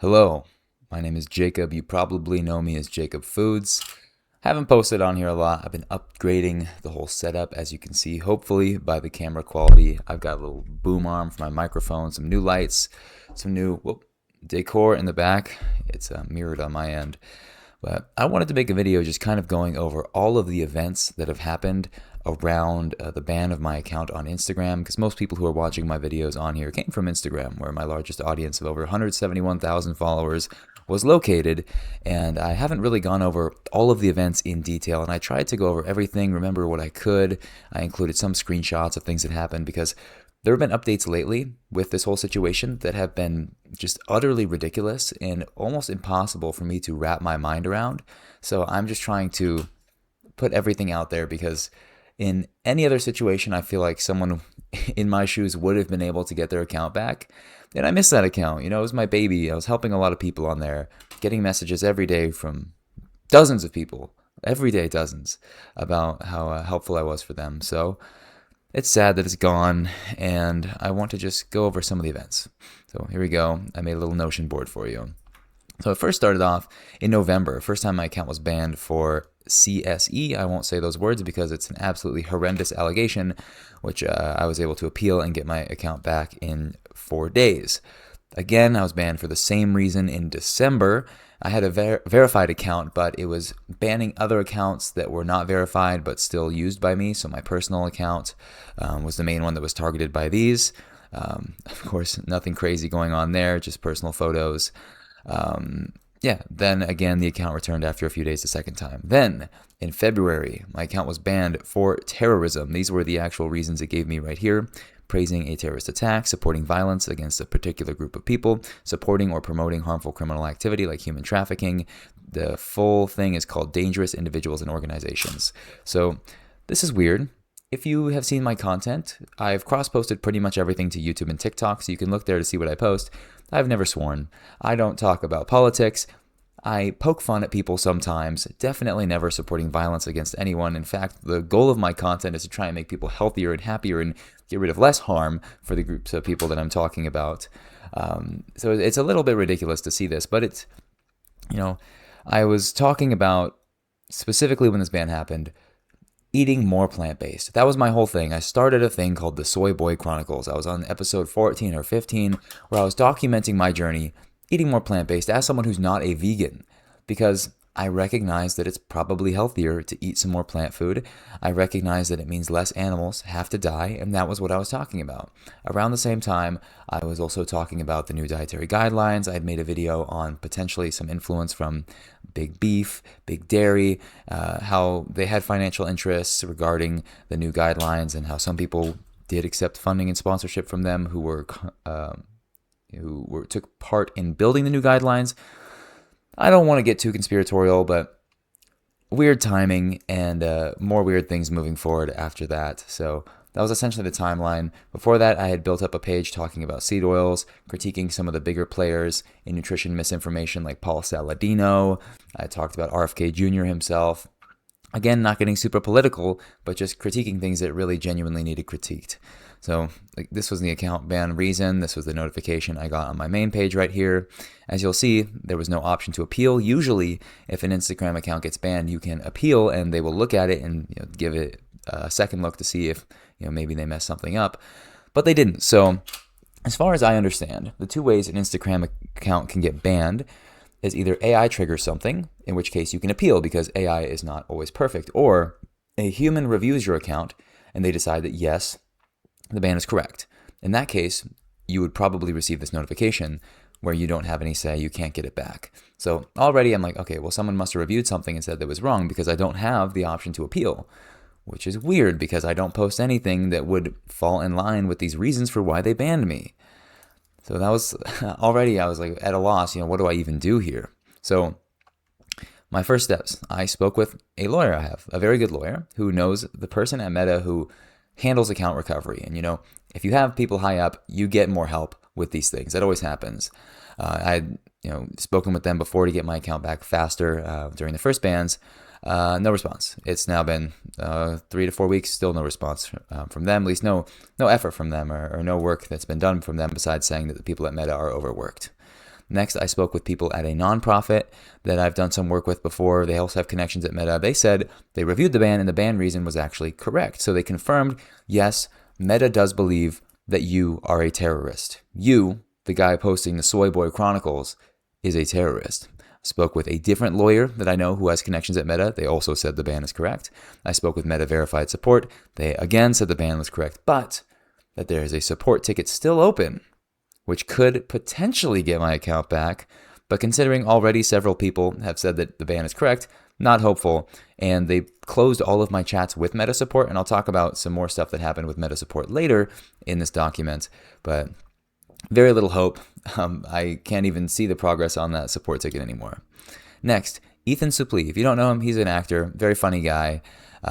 Hello, my name is Jacob. You probably know me as JacobFoods. Haven't posted on here a lot. I've been upgrading the whole setup, as you can see, hopefully by the camera quality. I've got a little boom arm for my microphone, some new lights, some new decor in the back. It's mirrored on my end. But I wanted to make a video just kind of going over all of the events that have happened around the ban of my account on Instagram, because most people who are watching my videos on here came from Instagram, where my largest audience of over 171,000 followers was located, and I haven't really gone over all of the events in detail, and I tried to go over everything, remember what I could. I included some screenshots of things that happened, because there have been updates lately with this whole situation that have been just utterly ridiculous and almost impossible for me to wrap my mind around. So I'm just trying to put everything out there, because in any other situation, I feel like someone in my shoes would have been able to get their account back. And I miss that account. You know, it was my baby. I was helping a lot of people on there, getting messages every day from dozens of people, every day dozens, about how helpful I was for them. So it's sad that it's gone, and I want to just go over some of the events. So here we go. I made a little Notion board for you. So it first started off in November. First time my account was banned for CSE. I won't say those words because it's an absolutely horrendous allegation, which I was able to appeal and get my account back in 4 days. Again, I was banned for the same reason in December. I had a verified account, but it was banning other accounts that were not verified but still used by me. So my personal account was the main one that was targeted by these. Of course, nothing crazy going on there, just personal photos. Then again, the account returned after a few days the second time. Then, in February, my account was banned for terrorism. These were the actual reasons it gave me right here. Praising a terrorist attack, supporting violence against a particular group of people, supporting or promoting harmful criminal activity like human trafficking. The full thing is called dangerous individuals and organizations. So, this is weird. If you have seen my content, I've cross-posted pretty much everything to YouTube and TikTok, so you can look there to see what I post. I've never sworn. I don't talk about politics. I poke fun at people sometimes, definitely never supporting violence against anyone. In fact, the goal of my content is to try and make people healthier and happier and get rid of less harm for the groups of people that I'm talking about. So it's a little bit ridiculous to see this, but it's, I was talking about, specifically when this ban happened, eating more plant-based. That was my whole thing. I started a thing called the Soy Boy Chronicles. I was on episode 14 or 15 where I was documenting my journey eating more plant-based as someone who's not a vegan, because I recognize that it's probably healthier to eat some more plant food. I recognize that it means less animals have to die, and that was what I was talking about. Around the same time, I was also talking about the new dietary guidelines. I had made a video on potentially some influence from big beef, big dairy, how they had financial interests regarding the new guidelines, and how some people did accept funding and sponsorship from them who took part in building the new guidelines. I don't want to get too conspiratorial, but weird timing and more weird things moving forward after that. So that was essentially the timeline. Before that, I had built up a page talking about seed oils, critiquing some of the bigger players in nutrition misinformation like Paul Saladino. I talked about RFK Jr. himself. Again, not getting super political, but just critiquing things that really genuinely needed critiqued. So this was the account ban reason. This was the notification I got on my main page right here. As you'll see, there was no option to appeal. Usually, if an Instagram account gets banned, you can appeal and they will look at it and give it a second look to see if maybe they messed something up. But they didn't. So as far as I understand, the two ways an Instagram account can get banned is either AI triggers something, in which case you can appeal because AI is not always perfect, or a human reviews your account and they decide that yes, the ban is correct. In that case, you would probably receive this notification where you don't have any say, you can't get it back. So already I'm like, okay, well, someone must have reviewed something and said that was wrong, because I don't have the option to appeal, which is weird because I don't post anything that would fall in line with these reasons for why they banned me. So that was already, I was like at a loss, what do I even do here? So my first steps, I spoke with a lawyer I have, a very good lawyer who knows the person at Meta who handles account recovery. And, if you have people high up, you get more help with these things. That always happens. I had, spoken with them before to get my account back faster during the first bans. No response. It's now been 3 to 4 weeks, still no response from them, at least no effort from them or no work that's been done from them besides saying that the people at Meta are overworked. Next, I spoke with people at a nonprofit that I've done some work with before. They also have connections at Meta. They said they reviewed the ban and the ban reason was actually correct. So they confirmed, yes, Meta does believe that you are a terrorist. You, the guy posting the Soy Boy Chronicles, is a terrorist. I spoke with a different lawyer that I know who has connections at Meta. They also said the ban is correct. I spoke with Meta Verified Support. They again said the ban was correct, but that there is a support ticket still open, which could potentially get my account back. But considering already several people have said that the ban is correct, not hopeful. And they closed all of my chats with Meta Support, and I'll talk about some more stuff that happened with Meta Support later in this document. But very little hope. I can't even see the progress on that support ticket anymore. Next, Ethan Suplee. If you don't know him, he's an actor, very funny guy.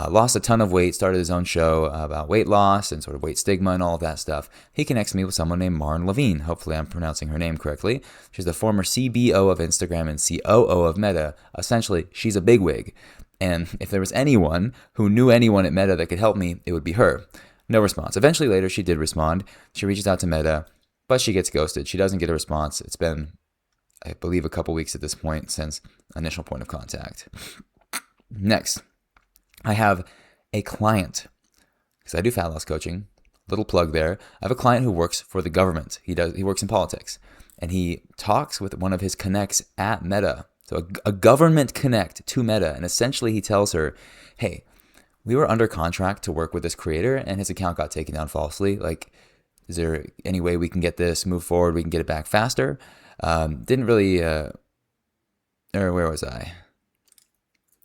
Lost a ton of weight, started his own show about weight loss and sort of weight stigma and all of that stuff. He connects me with someone named Maren Levine. Hopefully I'm pronouncing her name correctly. She's the former CBO of Instagram and COO of Meta. Essentially, she's a bigwig. And if there was anyone who knew anyone at Meta that could help me, it would be her. No response. Eventually later, she did respond. She reaches out to Meta, but she gets ghosted. She doesn't get a response. It's been, I believe, a couple weeks at this point since initial point of contact. Next, I have a client, because I do fat loss coaching, little plug there. I have a client who works for the government. He works in politics, and he talks with one of his connects at Meta. So a government connect to Meta, and essentially he tells her, hey, we were under contract to work with this creator, and his account got taken down falsely. Like, is there any way we can get this move forward? We can get it back faster? Didn't really, or where was I?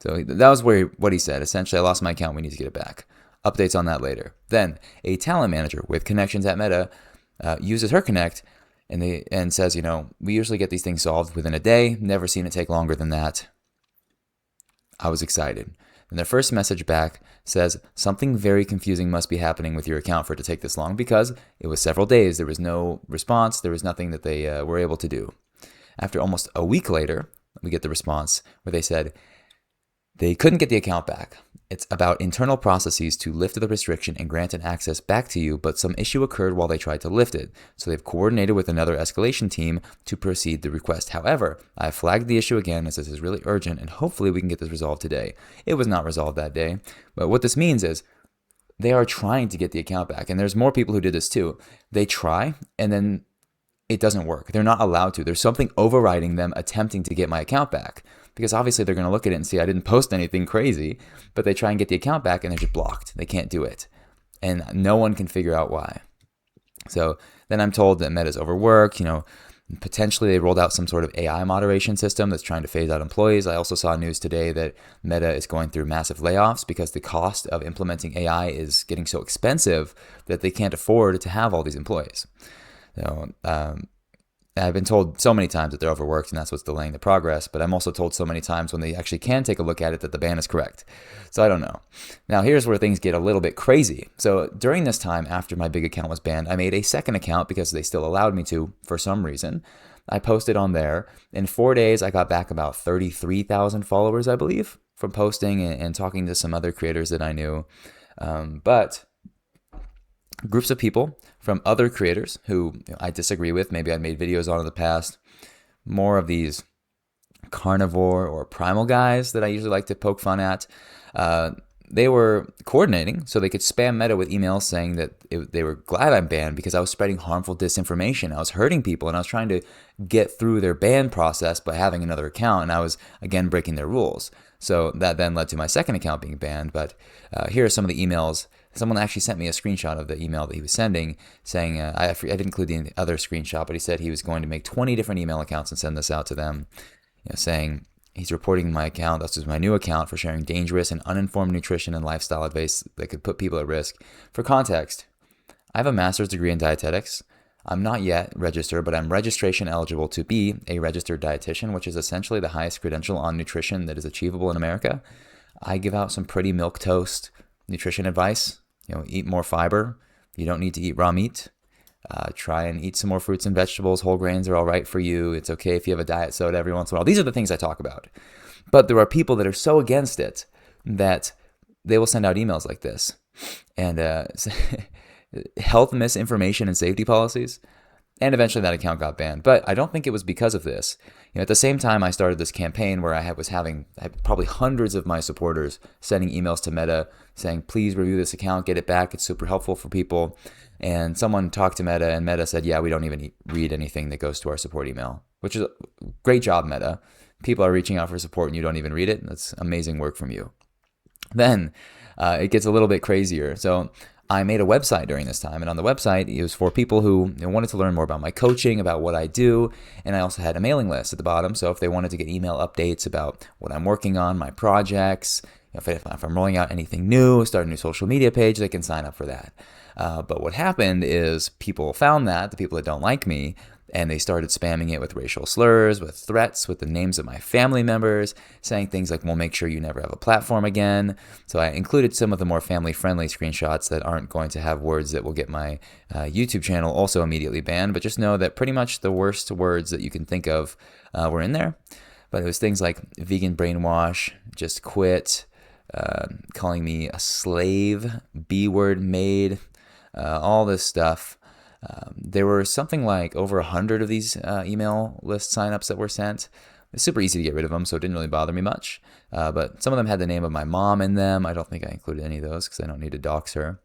So that was what he said. Essentially, I lost my account. We need to get it back. Updates on that later. Then a talent manager with connections at Meta uses her connect and says, we usually get these things solved within a day. Never seen it take longer than that. I was excited. And their first message back says, something very confusing must be happening with your account for it to take this long, because it was several days. There was no response. There was nothing that they were able to do. After almost a week later, we get the response where they said, they couldn't get the account back. It's about internal processes to lift the restriction and grant an access back to you, but some issue occurred while they tried to lift it. So they've coordinated with another escalation team to proceed the request. However, I flagged the issue again as this is really urgent, and hopefully we can get this resolved today. It was not resolved that day, but what this means is they are trying to get the account back, and there's more people who did this too. They try, and then it doesn't work. They're not allowed to. There's something overriding them attempting to get my account back. Because obviously they're going to look at it and see I didn't post anything crazy, but they try and get the account back and they're just blocked. They can't do it. And no one can figure out why. So then I'm told that Meta's overworked. Potentially they rolled out some sort of AI moderation system that's trying to phase out employees. I also saw news today that Meta is going through massive layoffs because the cost of implementing AI is getting so expensive that they can't afford to have all these employees. So, I've been told so many times that they're overworked and that's what's delaying the progress, but I'm also told so many times when they actually can take a look at it that the ban is correct. So I don't know. Now here's where things get a little bit crazy. So during this time after my big account was banned, I made a second account because they still allowed me to for some reason. I posted on there. In 4 days, I got back about 33,000 followers, I believe, from posting and talking to some other creators that I knew. But groups of people from other creators who I disagree with, maybe I made videos on in the past, more of these carnivore or primal guys that I usually like to poke fun at, they were coordinating so they could spam Meta with emails saying that they were glad I'm banned because I was spreading harmful disinformation. I was hurting people and I was trying to get through their ban process by having another account, and I was, again, breaking their rules. So that then led to my second account being banned. But here are some of the emails. Someone actually sent me a screenshot of the email that he was sending saying, I didn't include the other screenshot, but he said he was going to make 20 different email accounts and send this out to them, saying he's reporting my account, this is my new account, for sharing dangerous and uninformed nutrition and lifestyle advice that could put people at risk. For context, I have a master's degree in dietetics. I'm not yet registered, but I'm registration eligible to be a registered dietitian, which is essentially the highest credential on nutrition that is achievable in America. I give out some pretty milquetoast nutrition advice. Eat more fiber. You don't need to eat raw meat. Try and eat some more fruits and vegetables. Whole grains are all right for you. It's okay if you have a diet soda every once in a while. These are the things I talk about. But there are people that are so against it that they will send out emails like this. And health misinformation and safety policies. And eventually that account got banned. But I don't think it was because of this. At the same time, I started this campaign where I had probably hundreds of my supporters sending emails to Meta saying, please review this account, get it back. It's super helpful for people. And someone talked to Meta, and Meta said, yeah, we don't even read anything that goes to our support email, which is a great job, Meta. People are reaching out for support and you don't even read it. That's amazing work from you. Then it gets a little bit crazier. So I made a website during this time, and on the website, it was for people who wanted to learn more about my coaching, about what I do, and I also had a mailing list at the bottom, so if they wanted to get email updates about what I'm working on, my projects, if I'm rolling out anything new, start a new social media page, they can sign up for that. But what happened is people found that, the people that don't like me, and they started spamming it with racial slurs, with threats, with the names of my family members, saying things like, well, make sure you never have a platform again. So I included some of the more family-friendly screenshots that aren't going to have words that will get my YouTube channel also immediately banned. But just know that pretty much the worst words that you can think of were in there. But it was things like vegan brainwash, just quit, calling me a slave, B-word made, all this stuff. There were something like over 100 of these email list signups that were sent. It's super easy to get rid of them, so it didn't really bother me much. But some of them had the name of my mom in them. I don't think I included any of those because I don't need to dox her.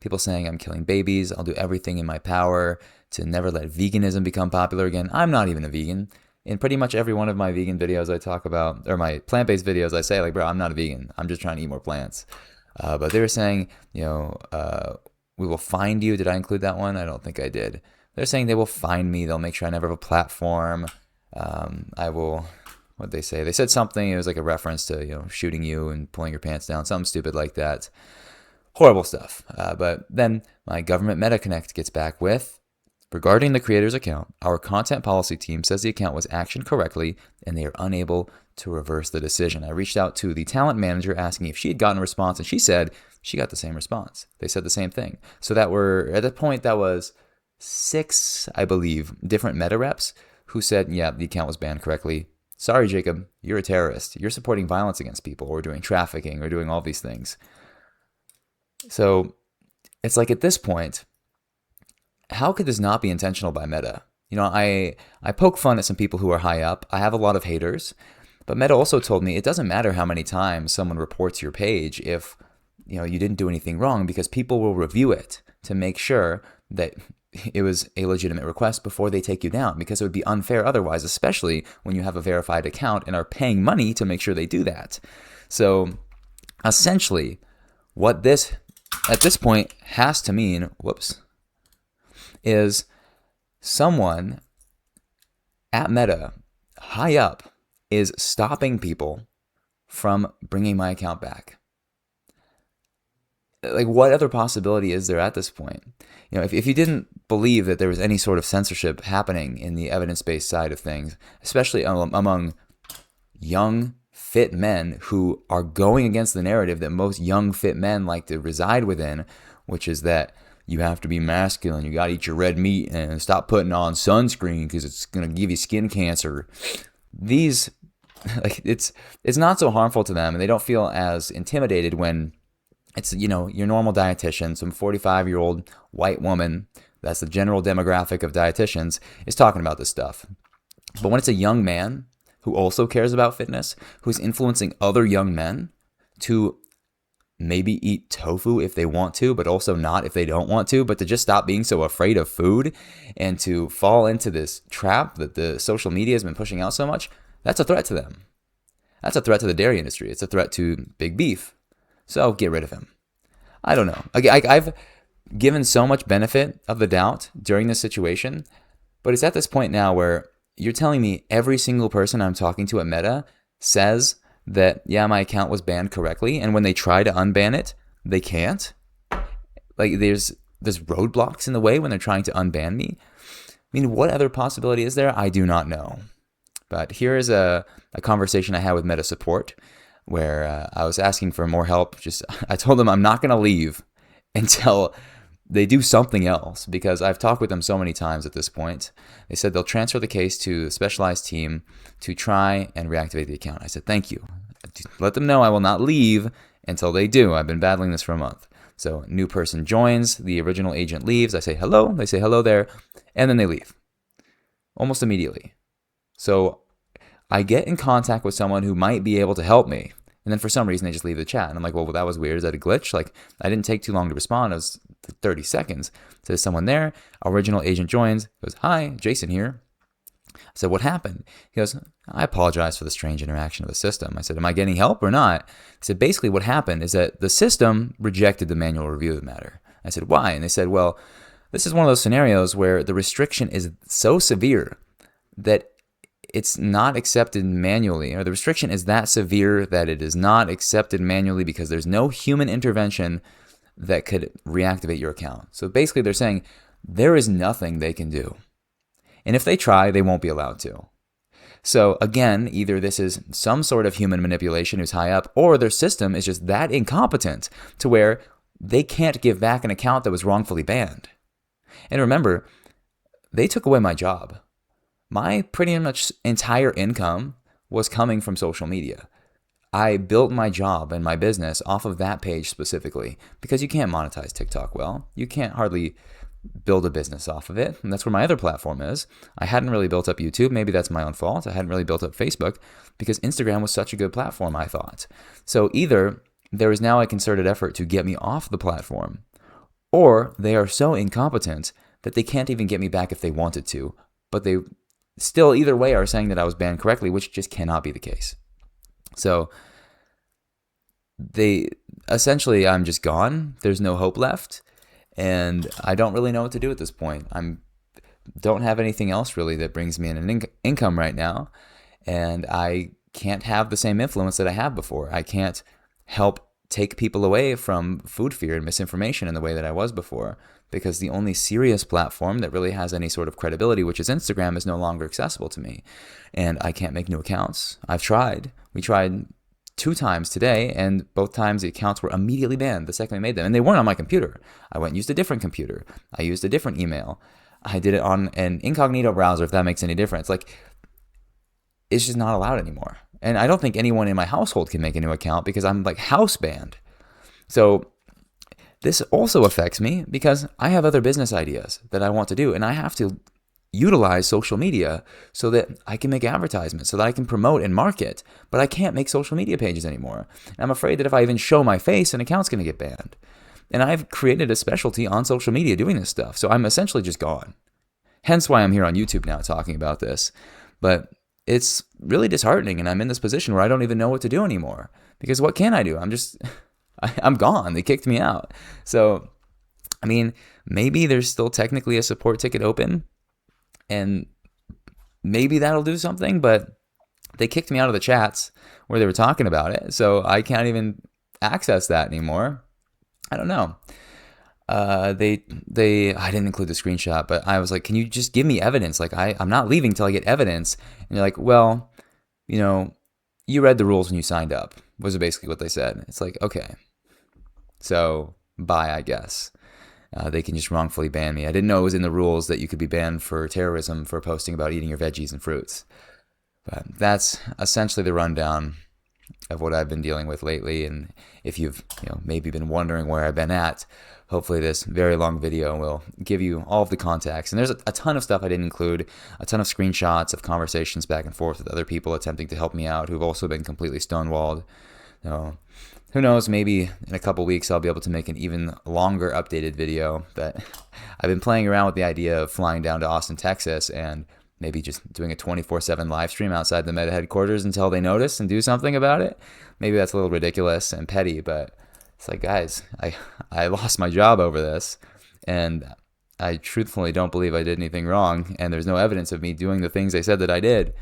People saying I'm killing babies. I'll do everything in my power to never let veganism become popular again. I'm not even a vegan. In pretty much every one of my vegan videos I talk about, or my plant-based videos, I say, like, bro, I'm not a vegan. I'm just trying to eat more plants. But they were saying, we will find you. Did I include that one? I don't think I did. They're saying they will find me. They'll make sure I never have a platform. I will, what'd they say? They said something. It was like a reference to, shooting you and pulling your pants down. Something stupid like that. Horrible stuff. But then my government Meta Connect gets back with, regarding the creator's account, our content policy team says the account was actioned correctly and they are unable to reverse the decision. I reached out to the talent manager asking if she had gotten a response, and she said she got the same response. They said the same thing. So at that point, that was 6, I believe, different Meta reps who said, yeah, the account was banned correctly. Sorry, Jacob, you're a terrorist. You're supporting violence against people or doing trafficking or doing all these things. So it's like at this point, how could this not be intentional by Meta? I poke fun at some people who are high up. I have a lot of haters. But Meta also told me it doesn't matter how many times someone reports your page if you didn't do anything wrong, because people will review it to make sure that it was a legitimate request before they take you down, because it would be unfair otherwise, especially when you have a verified account and are paying money to make sure they do that. So essentially, what this at this point has to mean, is someone at Meta, high up, is stopping people from bringing my account back. Like, what other possibility is there at this point? If you didn't believe that there was any sort of censorship happening in the evidence-based side of things, especially among young, fit men who are going against the narrative that most young, fit men like to reside within, which is that you have to be masculine, you got to eat your red meat and stop putting on sunscreen because it's going to give you skin cancer. These, it's not so harmful to them, and they don't feel as intimidated when it's, your normal dietitian, some 45-year-old white woman, that's the general demographic of dietitians, is talking about this stuff. But when it's a young man who also cares about fitness, who's influencing other young men to maybe eat tofu if they want to, but also not if they don't want to, but to just stop being so afraid of food and to fall into this trap that the social media has been pushing out so much, that's a threat to them. That's a threat to the dairy industry. It's a threat to big beef. So get rid of him. I don't know. I've given so much benefit of the doubt during this situation, but it's at this point now where you're telling me every single person I'm talking to at Meta says that, yeah, my account was banned correctly, and when they try to unban it, they can't? Like, there's roadblocks in the way when they're trying to unban me? I mean, what other possibility is there? I do not know. But here is a conversation I had with Meta support where I was asking for more help. I told them I'm not going to leave until they do something else, because I've talked with them so many times at this point. They said they'll transfer the case to a specialized team to try and reactivate the account. I said, thank you. Let them know I will not leave until they do. I've been battling this for a month. So new person joins, the original agent leaves. I say hello, they say hello there, and then they leave almost immediately. So I get in contact with someone who might be able to help me. And then for some reason, they just leave the chat. And I'm like, well, that was weird. Is that a glitch? Like, I didn't take too long to respond. It was 30 seconds. So there's someone there. Our original agent joins. Goes, hi, Jason here. I said, what happened? He goes, I apologize for the strange interaction of the system. I said, am I getting help or not? He said, basically what happened is that the system rejected the manual review of the matter. I said, why? And they said, well, this is one of those scenarios where the restriction is so severe that it's not accepted manually, or the restriction is that severe that it is not accepted manually because there's no human intervention that could reactivate your account. So basically they're saying there is nothing they can do. And if they try, they won't be allowed to. So again, either this is some sort of human manipulation who's high up, or their system is just that incompetent to where they can't give back an account that was wrongfully banned. And remember, they took away my job. My pretty much entire income was coming from social media. I built my job and my business off of that page specifically because you can't monetize TikTok well. You can't hardly build a business off of it. And that's where my other platform is. I hadn't really built up YouTube. Maybe that's my own fault. I hadn't really built up Facebook because Instagram was such a good platform, I thought. So either there is now a concerted effort to get me off the platform, or they are so incompetent that they can't even get me back if they wanted to, but they still either way are saying that I was banned correctly, which just cannot be the case. So essentially I'm just gone. There's no hope left. And I don't really know what to do at this point. Don't have anything else really that brings me in an income right now. And I can't have the same influence that I have before. I can't help take people away from food fear and misinformation in the way that I was before, because the only serious platform that really has any sort of credibility, which is Instagram, is no longer accessible to me. And I can't make new accounts. I've tried. We tried 2 times today, and both times the accounts were immediately banned the second I made them. And they weren't on my computer. I went and used a different computer. I used a different email. I did it on an incognito browser, if that makes any difference. Like, it's just not allowed anymore. And I don't think anyone in my household can make a new account because I'm like house banned. So this also affects me because I have other business ideas that I want to do, and I have to utilize social media so that I can make advertisements, so that I can promote and market, but I can't make social media pages anymore. And I'm afraid that if I even show my face, an account's going to get banned. And I've created a specialty on social media doing this stuff, so I'm essentially just gone. Hence why I'm here on YouTube now talking about this. But it's really disheartening, and I'm in this position where I don't even know what to do anymore. Because what can I do? I'm gone. They kicked me out. So, I mean, maybe there's still technically a support ticket open, and maybe that'll do something, but they kicked me out of the chats where they were talking about it, so I can't even access that anymore. I don't know. I didn't include the screenshot, but I was like, can you just give me evidence? Like, I'm not leaving until I get evidence. And you're like, well, you read the rules when you signed up, was basically what they said. It's like, okay, so bye, I guess. They can just wrongfully ban me. I didn't know it was in the rules that you could be banned for terrorism for posting about eating your veggies and fruits. But that's essentially the rundown of what I've been dealing with lately. And if you've maybe been wondering where I've been at, hopefully this very long video will give you all of the context. And there's a ton of stuff I didn't include, a ton of screenshots of conversations back and forth with other people attempting to help me out who've also been completely stonewalled. So who knows, maybe in a couple weeks I'll be able to make an even longer updated video. But I've been playing around with the idea of flying down to Austin, Texas, and maybe just doing a 24/7 live stream outside the Meta headquarters until they notice and do something about it. Maybe that's a little ridiculous and petty, but it's like, guys, I lost my job over this, and I truthfully don't believe I did anything wrong, and there's no evidence of me doing the things they said that I did.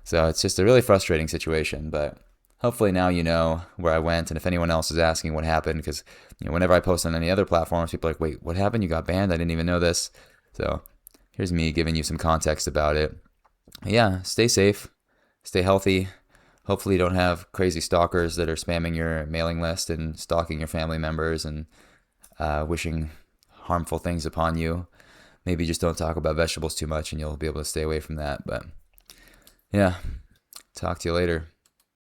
So it's just a really frustrating situation, but hopefully now you know where I went, and if anyone else is asking what happened, because whenever I post on any other platforms, people are like, wait, what happened? You got banned? I didn't even know this. So here's me giving you some context about it. Yeah, stay safe, stay healthy. Hopefully you don't have crazy stalkers that are spamming your mailing list and stalking your family members and wishing harmful things upon you. Maybe just don't talk about vegetables too much and you'll be able to stay away from that. But yeah, talk to you later.